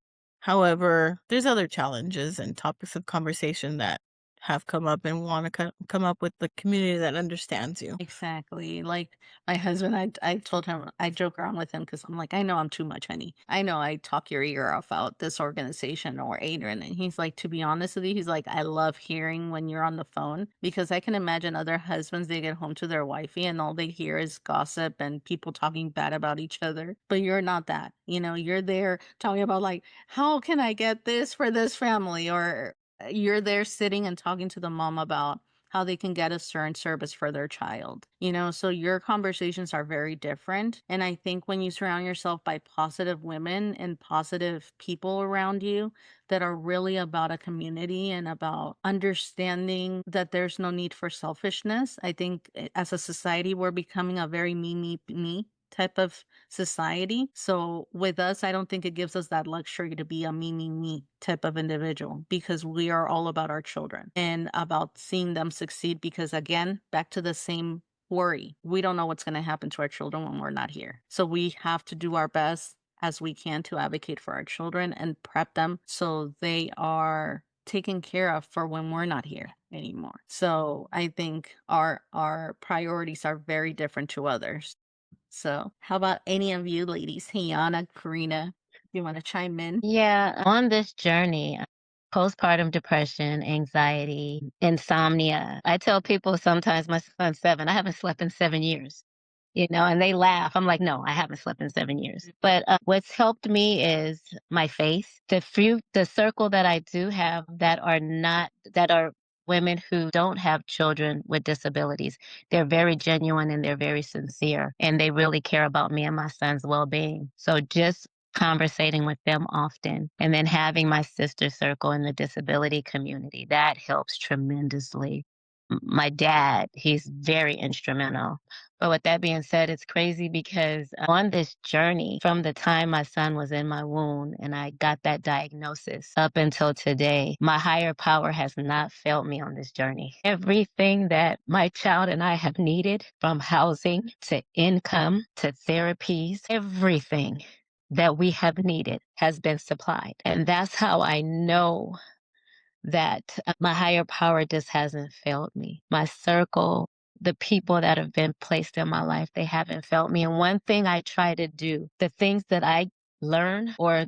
However, there's other challenges and topics of conversation that have come up, and want to come up with the community that understands you. Exactly. Like my husband, I told him, I joke around with him because I'm like, I know I'm too much, honey. I know I talk your ear off out this organization or Adrian. And he's like, to be honest with you, he's like, I love hearing when you're on the phone, because I can imagine other husbands, they get home to their wifey and all they hear is gossip and people talking bad about each other. But you're not that. You're there talking about, like, how can I get this for this family? Or you're there sitting and talking to the mom about how they can get a certain service for their child. So your conversations are very different. And I think when you surround yourself by positive women and positive people around you that are really about a community and about understanding that there's no need for selfishness, I think as a society, we're becoming a very me type of society. So with us, I don't think it gives us that luxury to be a me type of individual, because we are all about our children and about seeing them succeed. Because again, back to the same worry, we don't know what's going to happen to our children when we're not here. So we have to do our best as we can to advocate for our children and prep them so they are taken care of for when we're not here anymore. So I think our priorities are very different to others. So, how about any of you ladies? Teiyana, Carina, you want to chime in? Yeah, on this journey, postpartum depression, anxiety, insomnia. I tell people sometimes, my son's 7, I haven't slept in 7 years. And they laugh. I'm like, no, I haven't slept in 7 years. But what's helped me is my faith. The circle that I do have that are women who don't have children with disabilities. They're very genuine and they're very sincere, and they really care about me and my son's well-being. So just conversating with them often, and then having my sister circle in the disability community, that helps tremendously. My dad, he's very instrumental. But with that being said, it's crazy because on this journey, from the time my son was in my womb and I got that diagnosis up until today, my higher power has not failed me on this journey. Everything that my child and I have needed, from housing to income to therapies, everything that we have needed has been supplied. And that's how I know that my higher power just hasn't failed me. My circle, the people that have been placed in my life, they haven't failed me. And one thing I try to do, the things that I learn or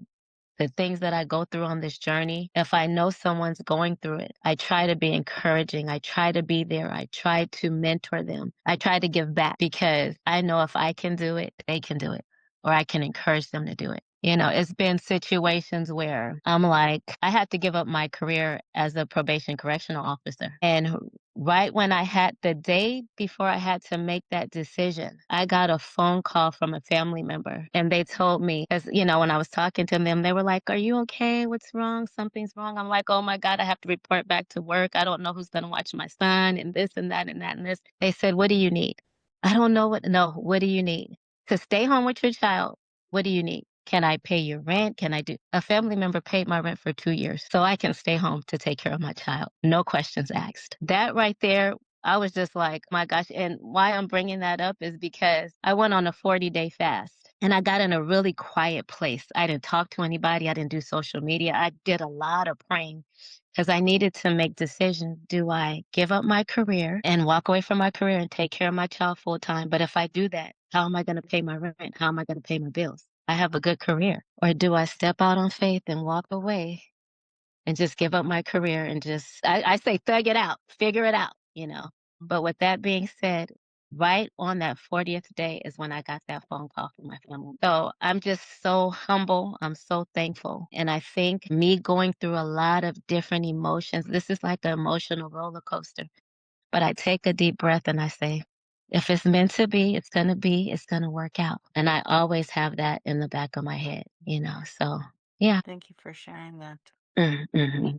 the things that I go through on this journey, if I know someone's going through it, I try to be encouraging. I try to be there. I try to mentor them. I try to give back because I know if I can do it, they can do it, or I can encourage them to do it. It's been situations where I'm like, I had to give up my career as a probation correctional officer. And right when I had the day before I had to make that decision, I got a phone call from a family member, and they told me, as when I was talking to them, they were like, "Are you okay? What's wrong? Something's wrong." I'm like, "Oh my God, I have to report back to work. I don't know who's going to watch my son and this and that and that and this." They said, "What do you need?" I don't know no, what do you need? To stay home with your child. What do you need? Can I pay your rent? A family member paid my rent for 2 years so I can stay home to take care of my child. No questions asked. That right there, I was just like, my gosh. And why I'm bringing that up is because I went on a 40-day fast and I got in a really quiet place. I didn't talk to anybody. I didn't do social media. I did a lot of praying because I needed to make decisions. Do I give up my career and walk away from my career and take care of my child full time? But if I do that, how am I going to pay my rent? How am I going to pay my bills? I have a good career. Or do I step out on faith and walk away and just give up my career and I say, thug it out, figure it out. But with that being said, right on that 40th day is when I got that phone call from my family. So I'm just so humble. I'm so thankful. And I think me going through a lot of different emotions, this is like an emotional roller coaster. But I take a deep breath and I say, if it's meant to be, it's going to be, it's going to work out. And I always have that in the back of my head. So yeah. Thank you for sharing that. Mm-hmm.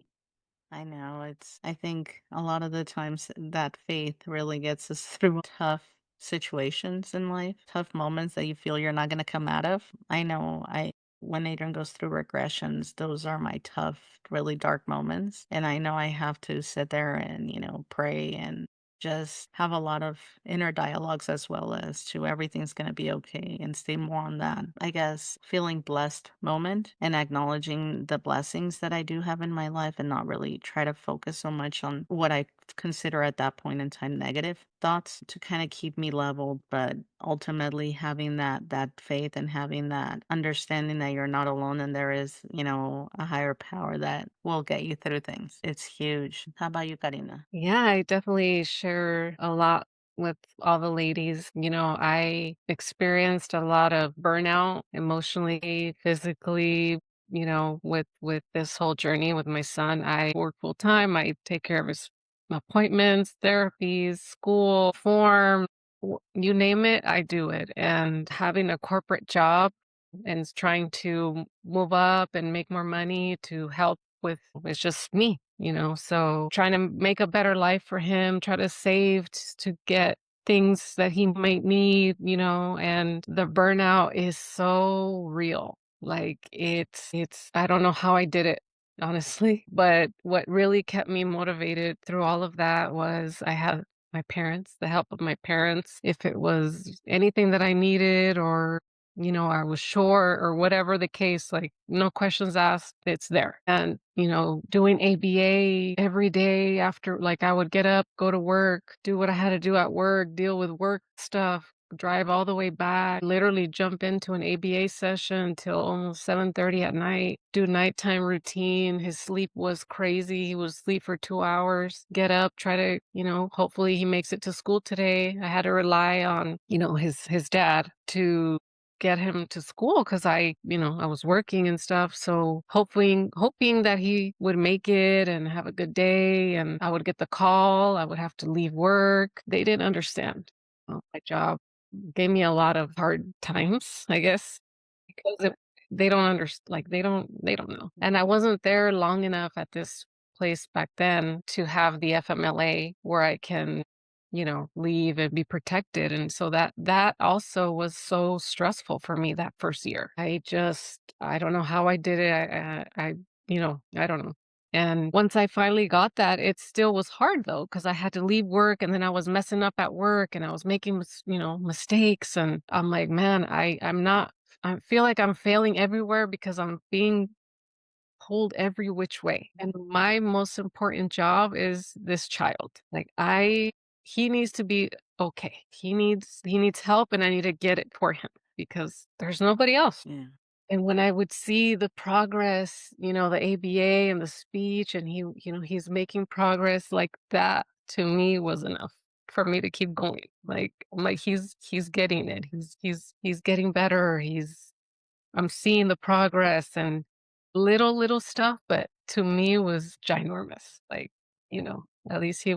I know I think a lot of the times that faith really gets us through tough situations in life, tough moments that you feel you're not going to come out of. I know when Adrian goes through regressions, those are my tough, really dark moments. And I know I have to sit there and, pray and just have a lot of inner dialogues as well as to everything's going to be okay and stay more on that, I guess, feeling blessed moment and acknowledging the blessings that I do have in my life and not really try to focus so much on what I consider at that point in time negative thoughts to kind of keep me leveled, but ultimately having that faith and having that understanding that you're not alone and there is, a higher power that will get you through things. It's huge. How about you, Karina? Yeah, I definitely share a lot with all the ladies. I experienced a lot of burnout emotionally, physically, with this whole journey with my son. I work full time. I take care of his appointments, therapies, school, form, you name it, I do it. And having a corporate job and trying to move up and make more money to help with it's just me. So trying to make a better life for him, try to save to get things that he might need, and the burnout is so real. Like it's I don't know how I did it, honestly, but what really kept me motivated through all of that was I had my parents, the help of my parents. If it was anything that I needed or I was short or whatever the case, like no questions asked, it's there. And, doing ABA every day after, like I would get up, go to work, do what I had to do at work, deal with work stuff, drive all the way back, literally jump into an ABA session till almost 7:30 at night, do nighttime routine. His sleep was crazy. He would sleep for 2 hours, get up, try to, hopefully he makes it to school today. I had to rely on, his dad to get him to school because I was working and stuff. So hoping that he would make it and have a good day, and I would get the call. I would have to leave work. They didn't understand my job. Gave me a lot of hard times, I guess, because they don't understand, like they don't know. And I wasn't there long enough at this place back then to have the FMLA where I can, leave and be protected. And so that also was so stressful for me that first year. I don't know how I did it. I don't know. And once I finally got that, it still was hard though, because I had to leave work and then I was messing up at work and I was making, mistakes. And I'm like, man, I feel like I'm failing everywhere because I'm being pulled every which way. And my most important job is this child. He needs to be okay. He needs help and I need to get it for him because there's nobody else. Yeah. And when I would see the progress, the ABA and the speech, and he's making progress, like that to me was enough for me to keep going. I'm like he's getting it. He's getting better. I'm seeing the progress and little stuff, but to me was ginormous. At least he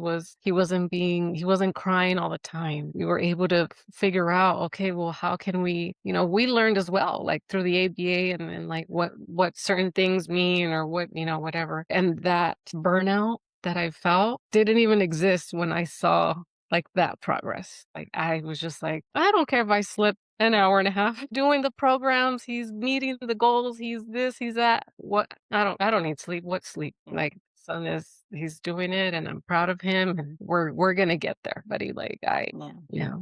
wasn't crying all the time. We were able to figure out, okay, well, how can we learned as well, like through the ABA and like what certain things mean or whatever. And that burnout that I felt didn't even exist when I saw like that progress. Like I was just like, I don't care if I slip an hour and a half doing the programs. He's meeting the goals. He's this, he's that. What? I don't need sleep. What sleep? Like he's doing it and I'm proud of him and we're going to get there, buddy. Yeah.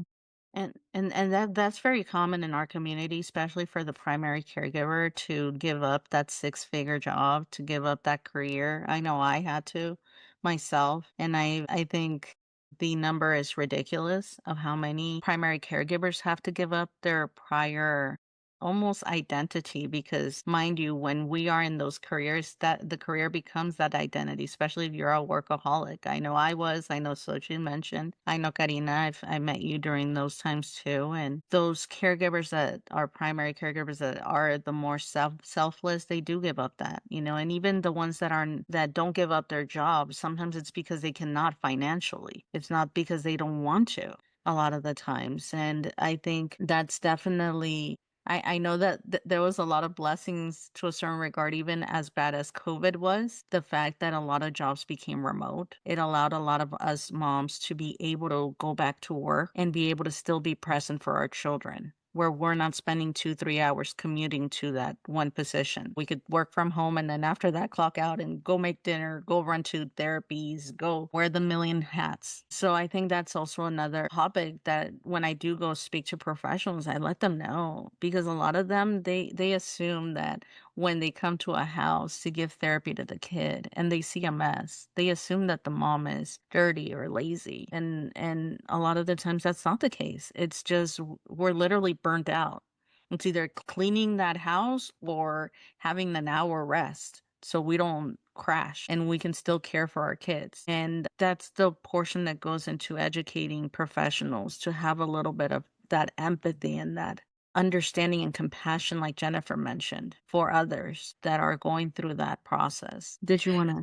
And that's very common in our community, especially for the primary caregiver to give up that six-figure job, to give up that career. I know I had to myself, and I think the number is ridiculous of how many primary caregivers have to give up their prior almost identity, because mind you, when we are in those careers, that the career becomes that identity, especially if you're a workaholic. I know I know Xochitl mentioned, I know Karina, I met you during those times too. And those caregivers that are primary caregivers that are the more selfless, they do give up that, and even the ones that don't give up their jobs, sometimes it's because they cannot financially. It's not because they don't want to a lot of the times. And I think that's definitely, I know that there was a lot of blessings to a certain regard, even as bad as COVID was. The fact that a lot of jobs became remote, it allowed a lot of us moms to be able to go back to work and be able to still be present for our children, where we're not spending 2-3 hours commuting to that one position. We could work from home and then after that clock out and go make dinner, go run to therapies, go wear the million hats. So I think that's also another topic that when I do go speak to professionals, I let them know, because a lot of them, they assume that when they come to a house to give therapy to the kid and they see a mess, they assume that the mom is dirty or lazy. And a lot of the times that's not the case. It's just we're literally burnt out. It's either cleaning that house or having an hour rest so we don't crash and we can still care for our kids. And that's the portion that goes into educating professionals to have a little bit of that empathy and that understanding and compassion, like Jennifer mentioned, for others that are going through that process. Did you want to?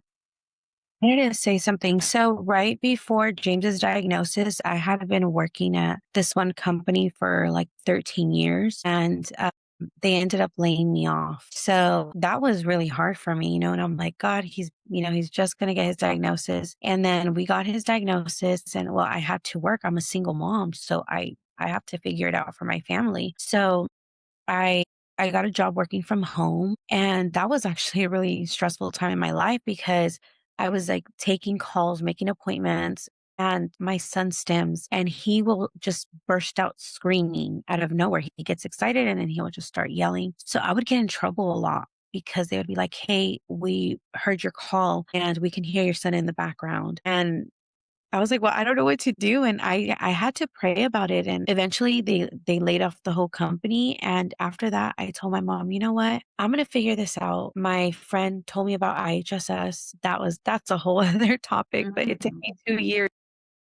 I wanted to say something. So right before James's diagnosis, I had been working at this one company for like 13 years and they ended up laying me off. So that was really hard for me, and I'm like, God, he's just going to get his diagnosis. And then we got his diagnosis and well, I had to work. I'm a single mom. So I have to figure it out for my family. So I I got a job working from home, and that was actually a really stressful time in my life because I was like taking calls, making appointments, and my son stims and he will just burst out screaming out of nowhere. He gets excited and then he will just start yelling. So I would get in trouble a lot because they would be like, "Hey, we heard your call and we can hear your son in the background." And I was like, well, I don't know what to do. And I had to pray about it. And eventually they laid off the whole company. And after that, I told my mom, you know what? I'm going to figure this out. My friend told me about IHSS. That's a whole other topic, but it took me 2 years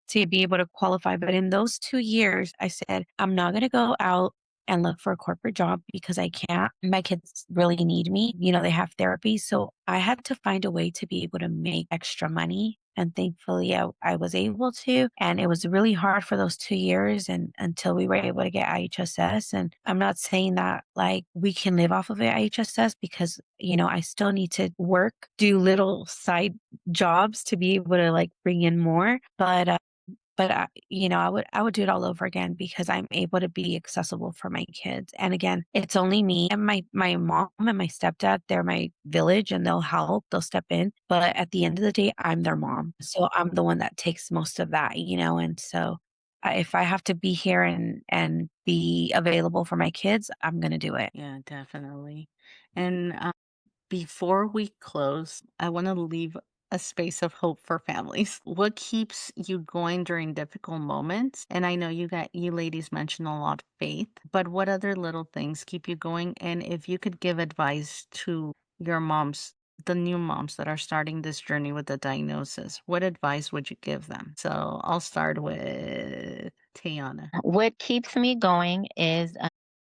to be able to qualify. But in those 2 years, I said, I'm not going to go out and look for a corporate job because I can't. My kids really need me. They have therapy. So I had to find a way to be able to make extra money. And thankfully, I was able to. And it was really hard for those 2 years and until we were able to get IHSS. And I'm not saying that like we can live off of it, IHSS, because, I still need to work, do little side jobs to be able to like bring in more. But I would do it all over again because I'm able to be accessible for my kids. And again, it's only me and my mom and my stepdad. They're my village and they'll help, they'll step in. But at the end of the day, I'm their mom. So I'm the one that takes most of that, and so if I have to be here and be available for my kids, I'm going to do it. Yeah, definitely. And before we close, I want to leave a space of hope for families. What keeps you going during difficult moments? And I know you ladies mentioned a lot of faith, but what other little things keep you going? And if you could give advice to your moms, the new moms that are starting this journey with the diagnosis, what advice would you give them? So I'll start with Teiyana. What keeps me going is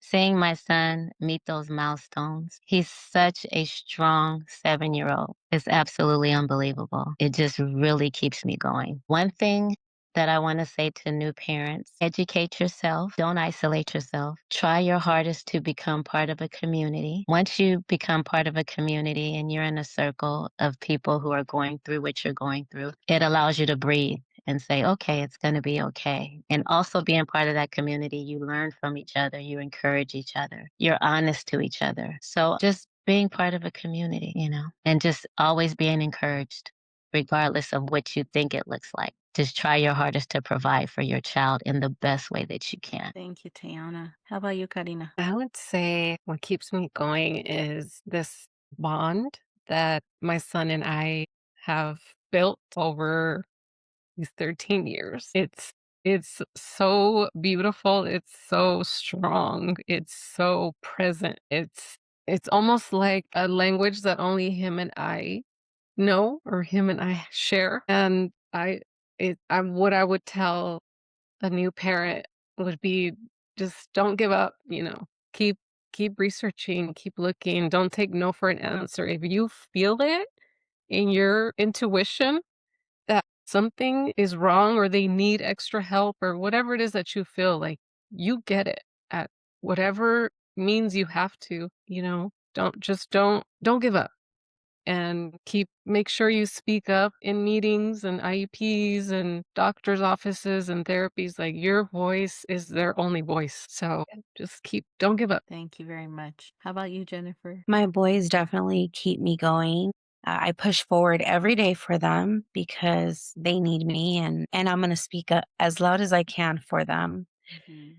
seeing my son meet those milestones. He's such a strong 7-year-old. It's absolutely unbelievable. It just really keeps me going. One thing that I want to say to new parents, educate yourself. Don't isolate yourself. Try your hardest to become part of a community. Once you become part of a community and you're in a circle of people who are going through what you're going through, it allows you to breathe and say, okay, it's going to be okay. And also being part of that community, you learn from each other, you encourage each other, you're honest to each other. So just being part of a community, and just always being encouraged, regardless of what you think it looks like. Just try your hardest to provide for your child in the best way that you can. Thank you, Teiyana. How about you, Karina? I would say what keeps me going is this bond that my son and I have built over these 13 years. It's so beautiful, it's so strong, it's so present. It's almost like a language that only him and I know or him and I share. And what I would tell a new parent would be just don't give up, keep researching, keep looking, don't take no for an answer. If you feel it in your intuition that something is wrong or they need extra help or whatever it is that you feel like, you get it at whatever means you have to, don't give up and make sure you speak up in meetings and IEPs and doctors' offices and therapies. Like your voice is their only voice. So just don't give up. Thank you very much. How about you, Jennifer? My boys definitely keep me going. I push forward every day for them because they need me and I'm going to speak up as loud as I can for them. Mhm.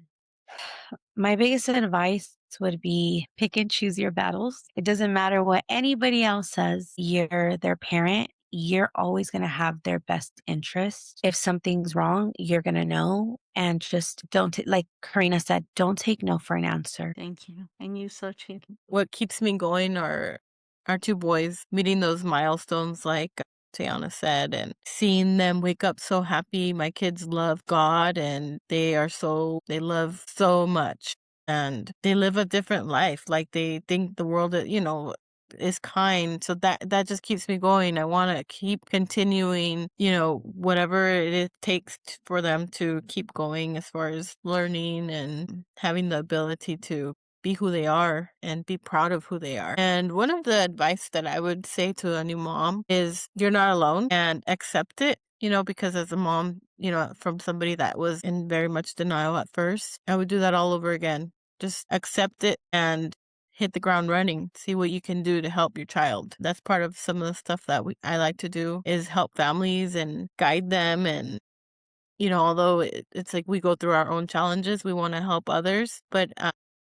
My biggest advice would be pick and choose your battles. It doesn't matter what anybody else says. You're their parent. You're always going to have their best interest. If something's wrong, you're going to know. And just like Karina said, don't take no for an answer. Thank you. And you, Xochitl? What keeps me going are our two boys meeting those milestones, like Teiyana said, and seeing them wake up so happy. My kids love God and they love so much and they live a different life. Like they think the world, is kind. So that just keeps me going. I want to keep continuing, whatever it takes for them to keep going as far as learning and having the ability to be who they are and be proud of who they are. And one of the advice that I would say to a new mom is you're not alone and accept it, because as a mom, from somebody that was in very much denial at first, I would do that all over again. Just accept it and hit the ground running. See what you can do to help your child. That's part of some of the stuff that I like to do is help families and guide them. And although it's like we go through our own challenges, we want to help others, but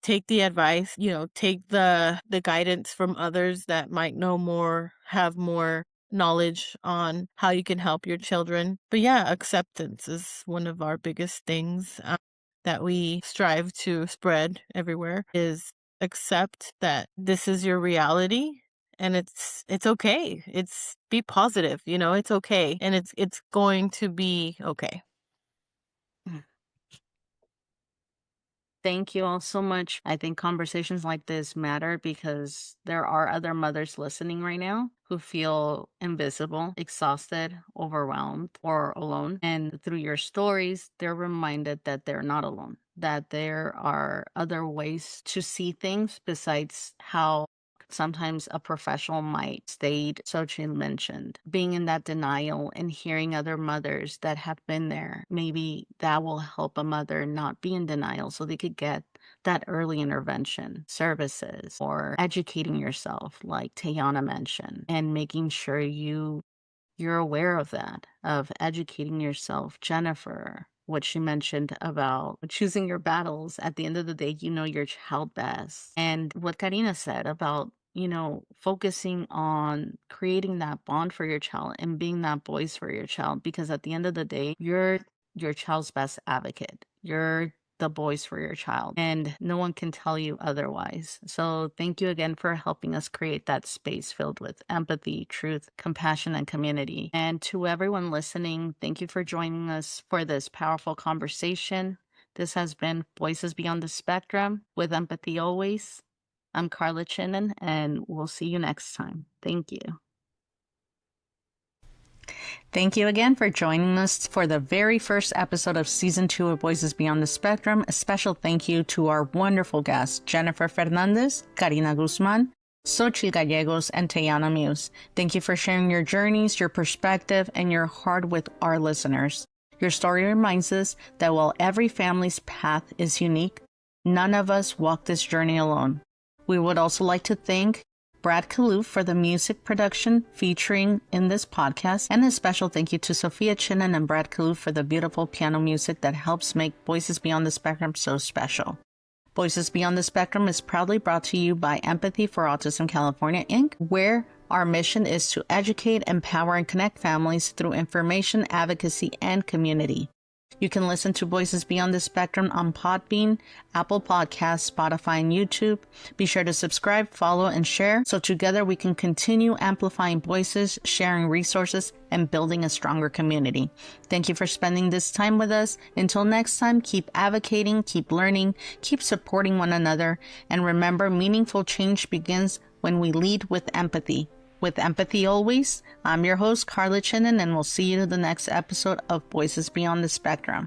take the advice, take the guidance from others that might know more, have more knowledge on how you can help your children. But yeah, acceptance is one of our biggest things that we strive to spread everywhere, is accept that this is your reality and it's okay. It's be positive, it's okay, and it's going to be okay. Thank you all so much. I think conversations like this matter because there are other mothers listening right now who feel invisible, exhausted, overwhelmed, or alone. And through your stories, they're reminded that they're not alone, that there are other ways to see things besides how sometimes a professional might state. Xochitl mentioned being in that denial and hearing other mothers that have been there. Maybe that will help a mother not be in denial so they could get that early intervention services, or educating yourself, like Teiyana mentioned, and making sure you're aware of that, of educating yourself. Jennifer, what she mentioned about choosing your battles. At the end of the day, you know your child best. And what Karina said about, focusing on creating that bond for your child and being that voice for your child. Because at the end of the day, you're your child's best advocate. You're the voice for your child, and no one can tell you otherwise. So thank you again for helping us create that space filled with empathy, truth, compassion, and community. And to everyone listening, thank you for joining us for this powerful conversation. This has been Voices Beyond the Spectrum, with empathy always. I'm Karla Chinen, and we'll see you next time. Thank you. Thank you again for joining us for the very first episode of Season 2 of Voices Beyond the Spectrum. A special thank you to our wonderful guests, Jennifer Fernandez, Carina Guzman, Xochitl Gallegos, and Teiyana Muse. Thank you for sharing your journeys, your perspective, and your heart with our listeners. Your story reminds us that while every family's path is unique, none of us walk this journey alone. We would also like to thank Brad Kaloof for the music production featuring in this podcast, and a special thank you to Sophia Chinen and Brad Kaloof for the beautiful piano music that helps make Voices Beyond the Spectrum so special. Voices Beyond the Spectrum is proudly brought to you by Empathy for Autism California, Inc., where our mission is to educate, empower, and connect families through information, advocacy, and community. You can listen to Voices Beyond the Spectrum on Podbean, Apple Podcasts, Spotify, and YouTube. Be sure to subscribe, follow, and share so together we can continue amplifying voices, sharing resources, and building a stronger community. Thank you for spending this time with us. Until next time, keep advocating, keep learning, keep supporting one another, and remember, meaningful change begins when we lead with empathy. With empathy always, I'm your host, Karla Chinen, and we'll see you in the next episode of Voices Beyond the Spectrum.